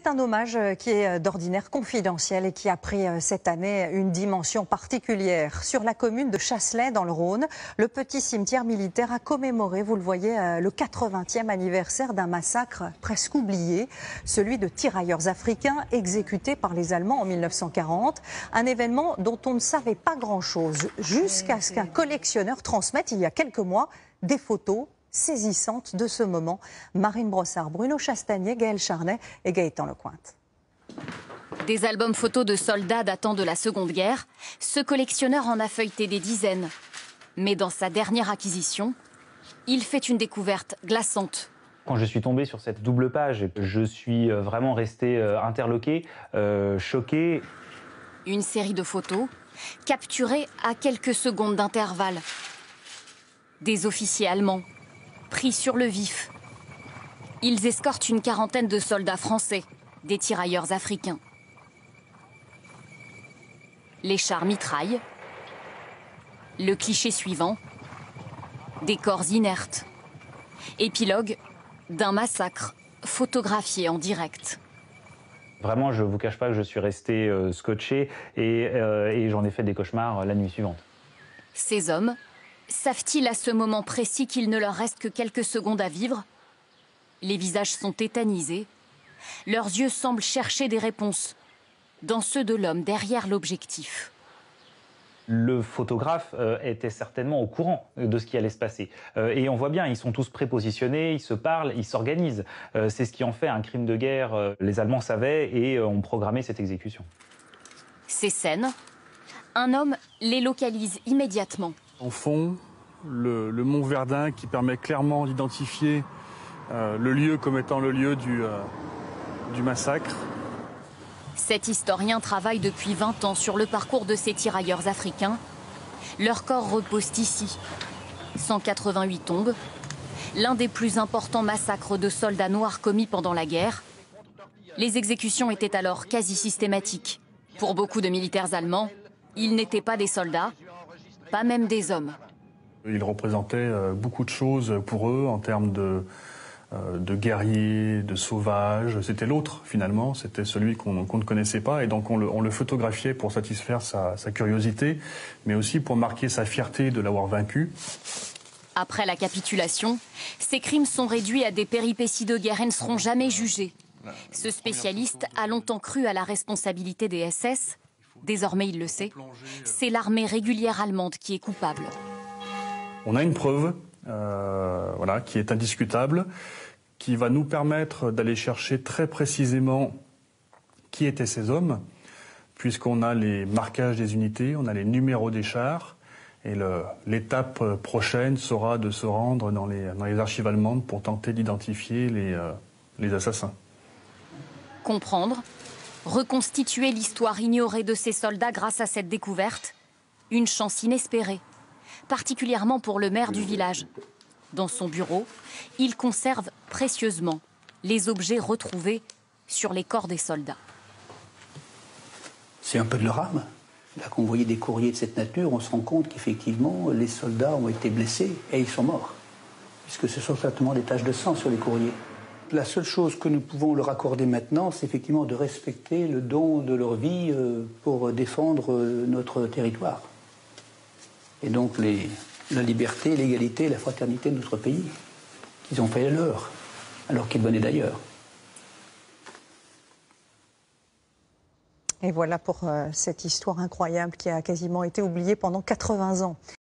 un hommage qui est d'ordinaire confidentiel et qui a pris cette année une dimension particulière. Sur la commune de Chasselet, dans le Rhône, le petit cimetière militaire a commémoré, vous le voyez, le 80e anniversaire d'un massacre presque oublié, celui de tirailleurs africains exécutés par les Allemands en 1940. Un événement dont on ne savait pas grand-chose, jusqu'à ce qu'un collectionneur transmette il y a quelques mois des photos saisissante de ce moment. Marine Brossard, Bruno Chastanier, Gaël Charnet et Gaëtan Lecointe. Des albums photos de soldats datant de la Seconde Guerre, ce collectionneur en a feuilleté des dizaines. Mais dans sa dernière acquisition, il fait une découverte glaçante. Quand je suis tombé sur cette double page, je suis vraiment resté interloqué, choqué. Une série de photos capturées à quelques secondes d'intervalle. Des officiers allemands pris sur le vif. Ils escortent une quarantaine de soldats français, des tirailleurs africains. Les chars mitraillent. Le cliché suivant, des corps inertes. Épilogue d'un massacre photographié en direct. Vraiment, je ne vous cache pas que je suis resté scotché et j'en ai fait des cauchemars la nuit suivante. Ces hommes savent-ils à ce moment précis qu'il ne leur reste que quelques secondes à vivre? Les visages sont tétanisés. Leurs yeux semblent chercher des réponses dans ceux de l'homme derrière l'objectif. Le photographe était certainement au courant de ce qui allait se passer. Et on voit bien, ils sont tous prépositionnés, ils se parlent, ils s'organisent. C'est ce qui en fait un crime de guerre. Les Allemands savaient et ont programmé cette exécution. Ces scènes, un homme les localise immédiatement. En fond, le mont Verdun qui permet clairement d'identifier le lieu comme étant le lieu du massacre. Cet historien travaille depuis 20 ans sur le parcours de ces tirailleurs africains. Leurs corps reposent ici. 188 tombes, l'un des plus importants massacres de soldats noirs commis pendant la guerre. Les exécutions étaient alors quasi systématiques. Pour beaucoup de militaires allemands, ils n'étaient pas des soldats, pas même des hommes. Ils représentaient beaucoup de choses pour eux en termes de guerriers, de sauvages. C'était l'autre finalement, c'était celui qu'on ne connaissait pas et donc on le photographiait pour satisfaire sa curiosité, mais aussi pour marquer sa fierté de l'avoir vaincu. Après la capitulation, ces crimes sont réduits à des péripéties de guerre et ne seront jamais jugés. Ce spécialiste a longtemps cru à la responsabilité des SS. Désormais, il le sait, c'est l'armée régulière allemande qui est coupable. On a une preuve qui est indiscutable, qui va nous permettre d'aller chercher très précisément qui étaient ces hommes, puisqu'on a les marquages des unités, on a les numéros des chars, et l'étape prochaine sera de se rendre dans les archives allemandes pour tenter d'identifier les assassins. Comprendre, reconstituer l'histoire ignorée de ces soldats grâce à cette découverte, une chance inespérée, particulièrement pour le maire du village. Dans son bureau, il conserve précieusement les objets retrouvés sur les corps des soldats. C'est un peu de leur âme. Là, quand on voyait des courriers de cette nature, on se rend compte qu'effectivement, les soldats ont été blessés et ils sont morts. Puisque ce sont certainement des taches de sang sur les courriers. La seule chose que nous pouvons leur accorder maintenant, c'est effectivement de respecter le don de leur vie pour défendre notre territoire. Et donc la liberté, l'égalité, la fraternité de notre pays, qu'ils ont fait leur, alors qu'ils venaient d'ailleurs. Et voilà pour cette histoire incroyable qui a quasiment été oubliée pendant 80 ans.